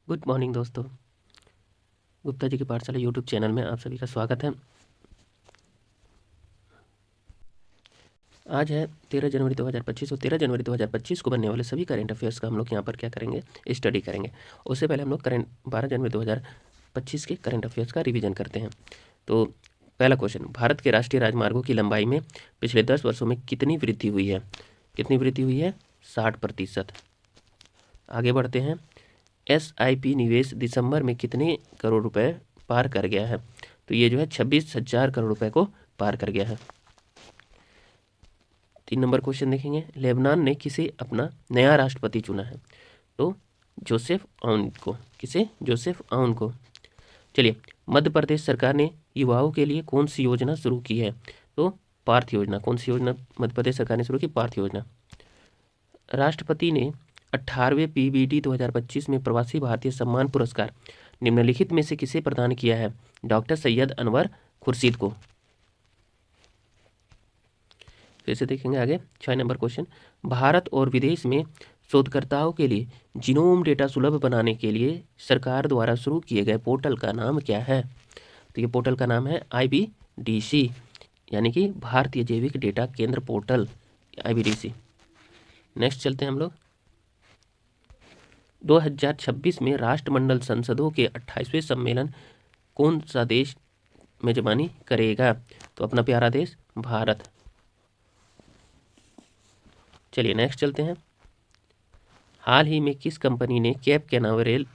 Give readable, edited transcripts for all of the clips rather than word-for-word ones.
Good morning दोस्तों। गुप्ता जी की पाठशाला यूट्यूब चैनल में आप सभी का स्वागत है। आज है 13 जनवरी 2025 और 13 जनवरी 2025 को बनने वाले सभी करंट अफेयर्स का हम लोग यहाँ पर क्या करेंगे, स्टडी करेंगे। उससे पहले हम लोग 12 जनवरी 2025 के करंट अफेयर्स का रिवीजन करते हैं। तो पहला क्वेश्चन, भारत के राष्ट्रीय राजमार्गों की लंबाई में पिछले 10 वर्षों में कितनी वृद्धि हुई है? कितनी वृद्धि हुई है? 60%। आगे बढ़ते हैं, SIP निवेश दिसंबर में कितने करोड़ रुपए पार कर गया है? तो ये जो है 26,000 करोड़ रुपए को पार कर गया है। 3 नंबर क्वेश्चन देखेंगे, लेबनान ने किसे अपना नया राष्ट्रपति चुना है? तो जोसेफ आउन को। किसे? जोसेफ आउन को। चलिए, मध्य प्रदेश सरकार ने युवाओं के लिए कौन सी योजना शुरू की है? तो पार्थ योजना। कौन सी योजना मध्य प्रदेश सरकार ने शुरू की? पार्थ योजना। राष्ट्रपति ने 18वें PBD 2025 में प्रवासी भारतीय सम्मान पुरस्कार निम्नलिखित में से किसे प्रदान किया है? डॉक्टर सैयद अनवर खुर्शीद को। फिर से देखेंगे आगे 6 नंबर क्वेश्चन, भारत और विदेश में शोधकर्ताओं के लिए जीनोम डेटा सुलभ बनाने के लिए सरकार द्वारा शुरू किए गए पोर्टल का नाम क्या है? तो ये पोर्टल का नाम है IBDC, यानी कि भारतीय जैविक डेटा केंद्र पोर्टल, IBDC। नेक्स्ट चलते हैं हम लोग, 2026 में राष्ट्रमंडल संसदों के 28वें सम्मेलन कौन सा देश मेजबानी करेगा? तो अपना प्यारा देश भारत। चलिए नेक्स्ट चलते हैं, हाल ही में किस कंपनी ने Cape Canaveral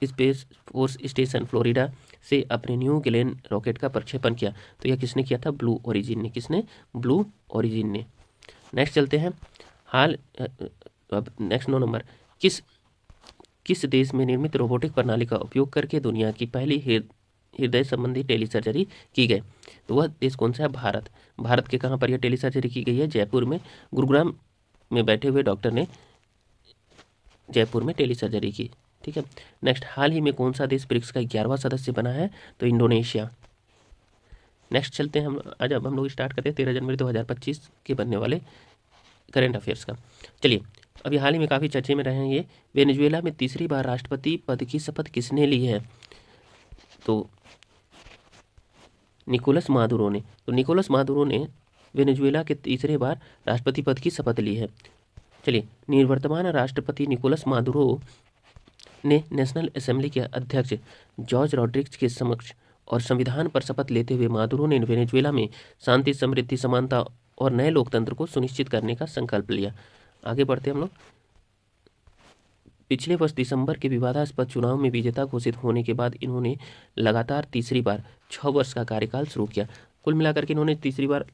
space force station Florida से अपने न्यू ग्लेन रॉकेट का प्रक्षेपण किया? तो यह किसने किया था? ब्लू ओरिजिन ने। किसने? ब्लू ओरिजिन ने। नेक्स्ट चलते हैं, अब नेक्स्ट 9 नंबर, किस देश में निर्मित रोबोटिक प्रणाली का उपयोग करके दुनिया की पहली हृदय संबंधी टेली सर्जरी की गई? तो वह देश कौन सा है? भारत। भारत के कहाँ पर यह टेली सर्जरी की गई है? जयपुर में। गुरुग्राम में बैठे हुए डॉक्टर ने जयपुर में टेली सर्जरी की। ठीक है। नेक्स्ट, हाल ही में कौन सा देश ब्रिक्स का 11वां सदस्य बना है? तो इंडोनेशिया। नेक्स्ट चलते हैं हम, आज अब हम लोग स्टार्ट करते हैं 13 जनवरी 2025 के बनने वाले करंट अफेयर्स का। चलिए, अभी हाल ही में काफ़ी चर्चे में रहे हैं ये, वेनेजुएला में तीसरी बार राष्ट्रपति पद की शपथ किसने ली है? तो निकोलस मादुरो ने। तो निकोलस मादुरो ने वेनेजुएला के तीसरे बार राष्ट्रपति पद की शपथ ली है। चलिए, निवर्तमान राष्ट्रपति निकोलस मादुरो ने नेशनल असेंबली के अध्यक्ष जॉर्ज रॉड्रिग्स के समक्ष और संविधान पर शपथ लेते हुए मादुरो ने वेनेजुएला में शांति, समृद्धि, समानता और नए लोकतंत्र को सुनिश्चित करने का संकल्प लिया। आगे बढ़ते हम लोग, पिछले वर्ष दिसंबर के विवादास्पद चुनाव में विजेता घोषित होने के बाद इन्होंने लगातार तीसरी बार 6 वर्ष का कार्यकाल शुरू किया। कुल मिलाकर के इन्होंने तीसरी बार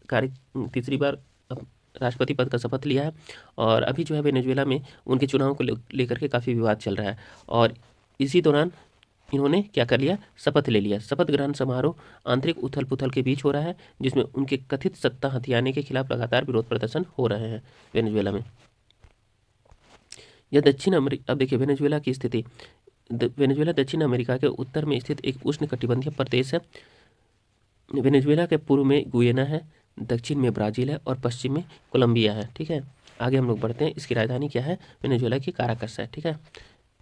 राष्ट्रपति पद का शपथ लिया है। और अभी जो है वेनेजुएला में उनके चुनाव को लेकर के काफ़ी विवाद चल रहा है, और इसी दौरान इन्होंने क्या कर लिया? शपथ ले लिया। शपथ ग्रहण समारोह आंतरिक उथल पुथल के बीच हो रहा है, जिसमें उनके कथित सत्ता हथियाने के खिलाफ लगातार विरोध प्रदर्शन हो रहे हैं वेनेजुएला में। यह दक्षिण अमेरिका, अब देखिए वेनेजुएला की स्थिति, वेनेजुएला दक्षिण अमेरिका के उत्तर में स्थित एक उष्णकटिबंधीय प्रदेश है। वेनेजुएला के पूर्व में गुयेना है, दक्षिण में ब्राज़ील है और पश्चिम में कोलंबिया है। ठीक है, आगे हम लोग बढ़ते हैं, इसकी राजधानी क्या है? वेनेजुएला की काराकस है। ठीक है,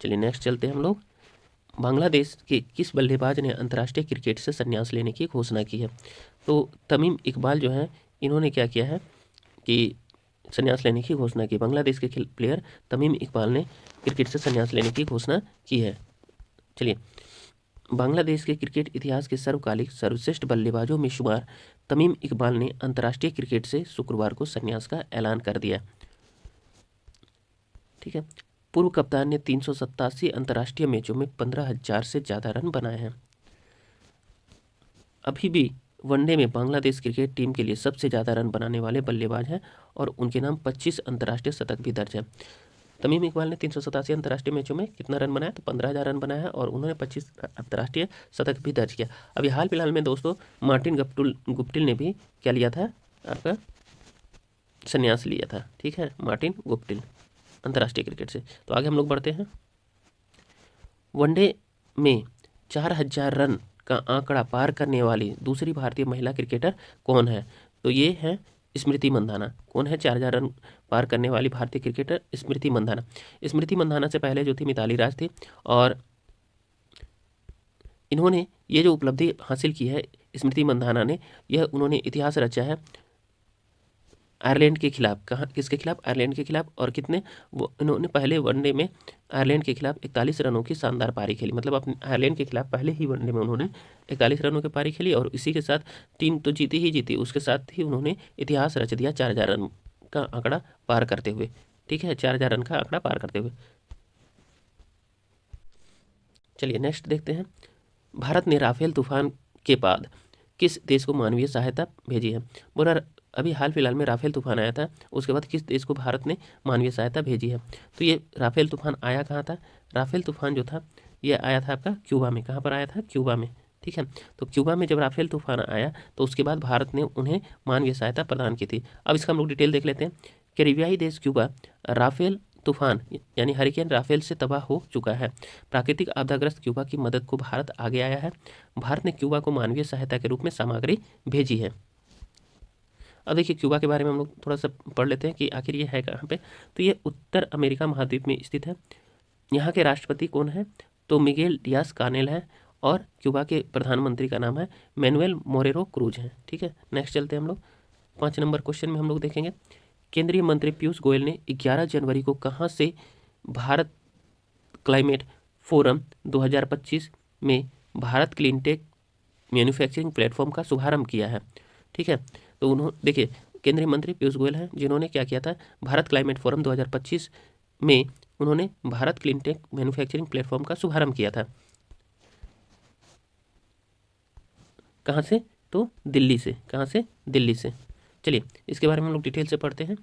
चलिए नेक्स्ट चलते हैं हम लोग, बांग्लादेश के किस बल्लेबाज ने अंतर्राष्ट्रीय क्रिकेट से संन्यास लेने की घोषणा की है? तो तमीम इकबाल जो है, इन्होंने क्या किया है कि संन्यास लेने की घोषणा की। बांग्लादेश के प्लेयर तमीम इकबाल ने क्रिकेट से संन्यास लेने की घोषणा की है। चलिए, बांग्लादेश के क्रिकेट इतिहास के सर्वकालिक सर्वश्रेष्ठ बल्लेबाजों में शुमार तमीम इकबाल ने अंतर्राष्ट्रीय क्रिकेट से शुक्रवार को संन्यास का ऐलान कर दिया। ठीक है, पूर्व कप्तान ने 387 अंतर्राष्ट्रीय मैचों में 15,000 से ज़्यादा रन बनाए हैं। अभी भी वनडे में बांग्लादेश क्रिकेट टीम के लिए सबसे ज़्यादा रन बनाने वाले बल्लेबाज हैं और उनके नाम 25 अंतर्राष्ट्रीय शतक भी दर्ज है। तमीम इकबाल ने 387 अंतर्राष्ट्रीय मैचों में कितना रन बनाया? तो 15,000 रन बनाया है, और उन्होंने 25 अंतर्राष्ट्रीय शतक भी दर्ज किया। अभी हाल फिलहाल में दोस्तों मार्टिन गुप्टिल ने भी क्या लिया था? आपका संन्यास लिया था। ठीक है, मार्टिन गुप्टिल अंतर्राष्ट्रीय क्रिकेट से। तो आगे हम लोग बढ़ते हैं, वनडे में 4,000 रन का आंकड़ा पार करने वाली दूसरी भारतीय महिला क्रिकेटर कौन है? तो ये है स्मृति मंधाना। कौन है 4,000 रन पार करने वाली भारतीय क्रिकेटर? स्मृति मंधाना। स्मृति मंधाना से पहले जो थी मिताली राज थी, और इन्होंने ये जो उपलब्धि हासिल की है स्मृति मंधाना ने, यह उन्होंने इतिहास रचा है आयरलैंड के खिलाफ। कहाँ, किसके खिलाफ? आयरलैंड के खिलाफ। और कितने, वो इन्होंने पहले वनडे में आयरलैंड के खिलाफ 41 रनों की शानदार पारी खेली। मतलब अपने आयरलैंड के खिलाफ पहले ही वनडे में उन्होंने 41 रनों की पारी खेली और इसी के साथ टीम तो जीती ही जीती, उसके साथ ही उन्होंने इतिहास रच दिया 4000 रन का आंकड़ा पार करते हुए। ठीक है, 4000 रन का आंकड़ा पार करते हुए। चलिए नेक्स्ट देखते हैं। भारत ने राफेल तूफान के बाद किस देश को मानवीय सहायता भेजी है? बोला अभी हाल फिलहाल में राफेल तूफान आया था, उसके बाद किस देश को भारत ने मानवीय सहायता भेजी है? तो ये राफेल तूफान आया कहाँ था? राफेल तूफान जो था ये आया था आपका क्यूबा में। कहाँ पर आया था? क्यूबा में। ठीक है, तो क्यूबा में जब राफेल तूफान आया तो उसके बाद भारत ने उन्हें मानवीय सहायता प्रदान की थी। अब इसका हम लोग डिटेल देख लेते हैं। कैरिबियाई देश क्यूबा राफेल तूफान यानी हरिकेन राफेल से तबाह हो चुका है। प्राकृतिक आपदाग्रस्त क्यूबा की मदद को भारत आगे आया है। भारत ने क्यूबा को मानवीय सहायता के रूप में सामग्री भेजी है। अब देखिए क्यूबा के बारे में हम लोग थोड़ा सा पढ़ लेते हैं कि आखिर ये है कहाँ पे। तो ये उत्तर अमेरिका महाद्वीप में स्थित है। यहाँ के राष्ट्रपति कौन है? तो मिगेल डियाज कानेल है और क्यूबा के प्रधानमंत्री का नाम है मैनुएल मोरेरो क्रूज है। ठीक है, नेक्स्ट चलते हैं हम लोग। 5 नंबर क्वेश्चन में हम लोग देखेंगे। केंद्रीय मंत्री पीयूष गोयल ने 11 जनवरी को कहाँ से भारत क्लाइमेट फोरम 2025 में भारत क्लीनटेक मैन्युफैक्चरिंग प्लेटफॉर्म का शुभारंभ किया है? ठीक है, तो उन्होंने देखिए केंद्रीय मंत्री पीयूष गोयल हैं जिन्होंने क्या किया था, भारत क्लाइमेट फोरम 2025 में उन्होंने भारत क्लीनटेक मैन्युफैक्चरिंग प्लेटफॉर्म का शुभारंभ किया था। कहाँ से? तो दिल्ली से। कहाँ से? दिल्ली से। चलिए इसके बारे में हम लोग डिटेल से पढ़ते हैं।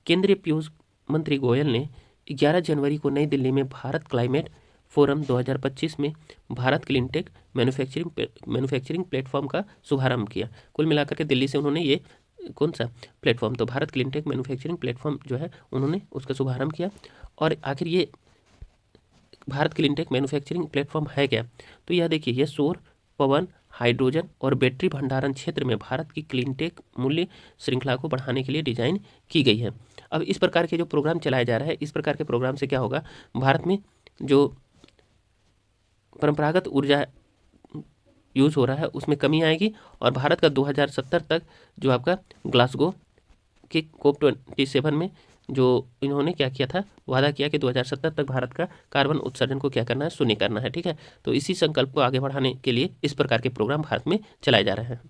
केंद्रीय पीयूष मंत्री गोयल ने 11 जनवरी को नई दिल्ली में भारत क्लाइमेट फोरम 2025 में भारत क्लीनटेक मैन्युफैक्चरिंग प्लेटफॉर्म का शुभारंभ किया। कुल मिलाकर के दिल्ली से उन्होंने ये कौन सा प्लेटफॉर्म, तो भारत क्लीनटेक मैन्युफैक्चरिंग प्लेटफॉर्म जो है उन्होंने उसका शुभारंभ किया। और आखिर ये भारत क्लीनटेक मैन्युफैक्चरिंग प्लेटफॉर्म है क्या? तो यह देखिए यह सौर, पवन, हाइड्रोजन और बैटरी भंडारण क्षेत्र में भारत की क्लीनटेक मूल्य श्रृंखला को बढ़ाने के लिए डिजाइन की गई है। अब इस प्रकार के जो प्रोग्राम चलाया जा रहा है, इस प्रकार के प्रोग्राम से क्या होगा, भारत में जो परंपरागत ऊर्जा यूज़ हो रहा है उसमें कमी आएगी और भारत का 2070 तक जो आपका ग्लासगो के COP27 में जो इन्होंने क्या किया था, वादा किया कि 2070 तक भारत का कार्बन उत्सर्जन को क्या करना है, शून्य करना है। ठीक है, तो इसी संकल्प को आगे बढ़ाने के लिए इस प्रकार के प्रोग्राम भारत में चलाए जा रहे हैं।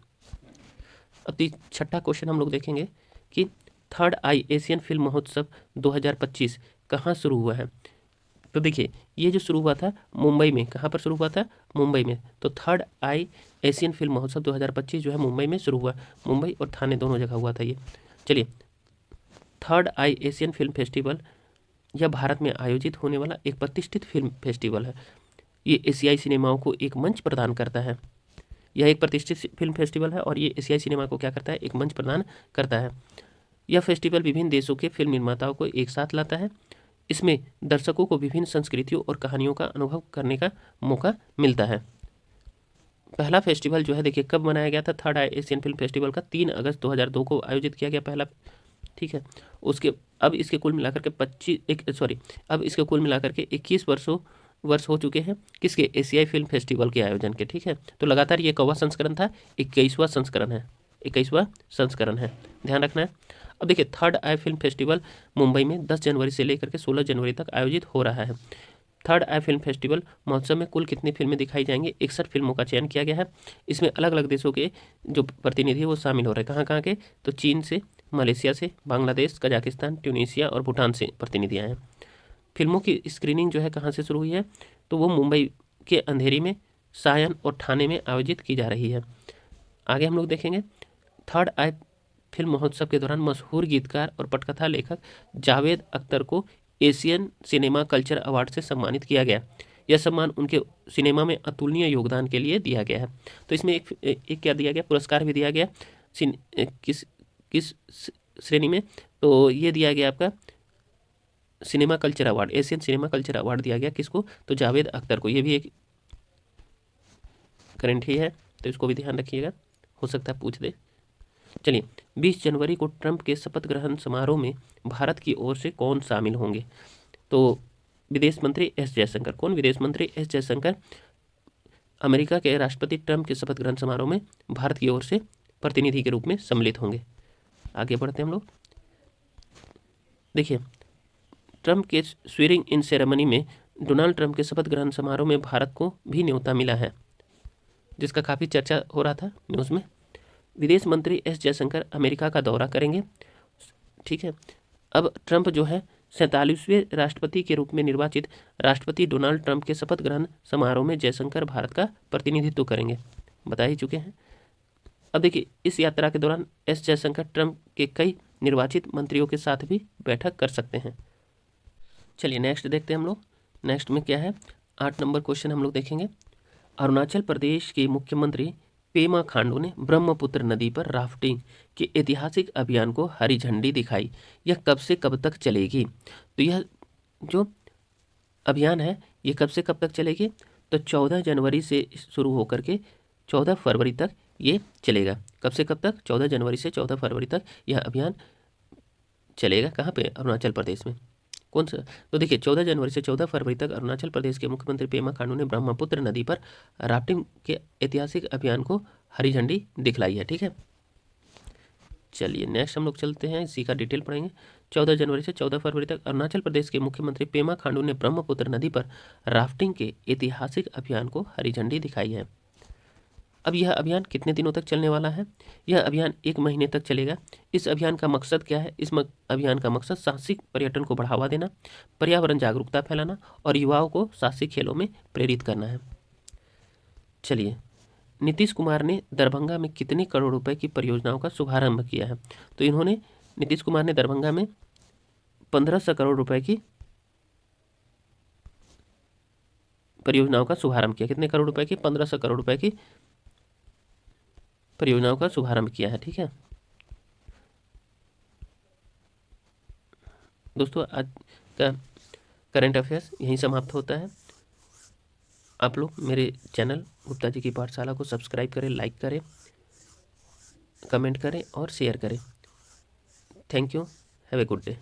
अब 6ठा क्वेश्चन हम लोग देखेंगे कि थर्ड आई एशियन फिल्म महोत्सव 2025 कहाँ शुरू हुआ है? तो देखिए ये जो शुरू हुआ था मुंबई में। कहाँ पर शुरू हुआ था? मुंबई में। तो थर्ड आई एशियन फिल्म महोत्सव 2025 जो है मुंबई में शुरू हुआ। मुंबई और ठाणे दोनों जगह हुआ था ये। चलिए थर्ड आई एशियन फिल्म फेस्टिवल यह भारत में आयोजित होने वाला एक प्रतिष्ठित फिल्म फेस्टिवल है। ये एशियाई सिनेमाओं को एक मंच प्रदान करता है। यह एक प्रतिष्ठित फिल्म फेस्टिवल है और ये एशियाई सिनेमा को क्या करता है, एक मंच प्रदान करता है। यह फेस्टिवल विभिन्न देशों के फिल्म निर्माताओं को एक साथ लाता है। इसमें दर्शकों को विभिन्न संस्कृतियों और कहानियों का अनुभव करने का मौका मिलता है। पहला फेस्टिवल जो है देखिए कब मनाया गया था, थर्ड एशियन फिल्म फेस्टिवल का 3 अगस्त 2002 को आयोजित किया गया पहला। ठीक है, उसके अब इसके कुल मिलाकर के अब इसके कुल मिलाकर के 21 वर्ष हो चुके हैं किसके, एशियाई फिल्म फेस्टिवल के आयोजन के। ठीक है, तो लगातार ये कौवा संस्करण था, 21वां संस्करण है, 21वां संस्करण है, ध्यान रखना है। अब देखिए थर्ड आई फिल्म फेस्टिवल मुंबई में 10 जनवरी से लेकर के 16 जनवरी तक आयोजित हो रहा है। थर्ड आई फिल्म फेस्टिवल महोत्सव में कुल कितनी फिल्में दिखाई जाएंगी? 61 फिल्मों का चयन किया गया है। इसमें अलग अलग देशों के जो प्रतिनिधि है वो शामिल हो रहे हैं। कहाँ कहाँ के? तो चीन से, मलेशिया से, बांग्लादेश, कजाकिस्तान, ट्यूनीशिया और भूटान से प्रतिनिधि आए हैं। फिल्मों की स्क्रीनिंग जो है कहाँ से शुरू हुई है? तो वो मुंबई के अंधेरी में, सायन और ठाणे में आयोजित की जा रही है। आगे हम लोग देखेंगे थर्ड आई फिल्म महोत्सव के दौरान मशहूर गीतकार और पटकथा लेखक जावेद अख्तर को एशियन सिनेमा कल्चर अवार्ड से सम्मानित किया गया। यह सम्मान उनके सिनेमा में अतुलनीय योगदान के लिए दिया गया है। तो इसमें एक क्या दिया गया, पुरस्कार भी दिया गया। किस किस श्रेणी में? तो ये दिया गया आपका cinema culture award, Asian cinema culture award दिया गया किसको? तो जावेद अख्तर को। ये भी एक करंट ही है तो इसको भी ध्यान रखिएगा, हो सकता है पूछ दे। चलिए 20 जनवरी को ट्रंप के शपथ ग्रहण समारोह में भारत की ओर से कौन शामिल होंगे? तो विदेश मंत्री एस जयशंकर। कौन? विदेश मंत्री एस जयशंकर अमेरिका के राष्ट्रपति ट्रंप के शपथ ग्रहण समारोह में भारत की ओर से प्रतिनिधि के रूप में सम्मिलित होंगे। आगे बढ़ते हैं हम लोग। देखिए, ट्रंप के स्वीयरिंग इन सेरेमनी में डोनाल्ड ट्रंप के शपथ ग्रहण समारोह में भारत को भी न्योता मिला है, जिसका काफ़ी चर्चा हो रहा था न्यूज़ में। विदेश मंत्री एस जयशंकर अमेरिका का दौरा करेंगे। ठीक है, अब ट्रंप जो है 47वें राष्ट्रपति के रूप में निर्वाचित राष्ट्रपति डोनाल्ड ट्रंप के शपथ ग्रहण समारोह में जयशंकर भारत का प्रतिनिधित्व करेंगे, बता ही चुके हैं। अब देखिए, इस यात्रा के दौरान एस जयशंकर ट्रंप के कई निर्वाचित मंत्रियों के साथ भी बैठक कर सकते हैं। चलिए नेक्स्ट देखते हैं हम लोग। नेक्स्ट में क्या है, 8 नंबर क्वेश्चन हम लोग देखेंगे। अरुणाचल प्रदेश के मुख्यमंत्री पेमा खांडू ने ब्रह्मपुत्र नदी पर राफ्टिंग के ऐतिहासिक अभियान को हरी झंडी दिखाई। यह कब से कब तक चलेगी? तो यह जो अभियान है ये कब से कब तक चलेगी? तो 14 जनवरी से शुरू होकर के 14 फरवरी तक ये चलेगा। कब से कब तक? 14 जनवरी से 14 फरवरी तक यह अभियान चलेगा। कहाँ पे? अरुणाचल प्रदेश में। कौन सा? तो देखिए, 14 जनवरी से 14 फरवरी तक अरुणाचल प्रदेश के मुख्यमंत्री पेमा खांडू ने ब्रह्मपुत्र नदी पर राफ्टिंग के ऐतिहासिक अभियान को हरी झंडी दिखलाई है। ठीक है, चलिए नेक्स्ट हम लोग चलते हैं, इसी का डिटेल पढ़ेंगे। 14 जनवरी से 14 फरवरी तक अरुणाचल प्रदेश के मुख्यमंत्री पेमा खांडू ने ब्रह्मपुत्र नदी पर राफ्टिंग के ऐतिहासिक अभियान को हरी झंडी दिखाई है। अब यह अभियान कितने दिनों तक चलने वाला है? यह अभियान 1 महीने तक चलेगा। इस अभियान का मकसद क्या है? इस अभियान का मकसद साहसिक पर्यटन को बढ़ावा देना, पर्यावरण जागरूकता फैलाना और युवाओं को साहसिक खेलों में प्रेरित करना है। चलिए, नीतीश कुमार ने दरभंगा में कितने करोड़ रुपए की परियोजनाओं का शुभारंभ किया है? तो इन्होंने, नीतीश कुमार ने दरभंगा में 1500 करोड़ रुपए की परियोजनाओं का शुभारंभ किया। कितने करोड़ रुपए की? 1500 करोड़ रुपए की परियोजनाओं का शुभारंभ किया है। ठीक है दोस्तों, आज का करंट अफेयर्स यहीं समाप्त होता है। आप लोग मेरे चैनल गुप्ता जी की पाठशाला को सब्सक्राइब करें, लाइक करें, कमेंट करें और शेयर करें। Thank you, have a good day.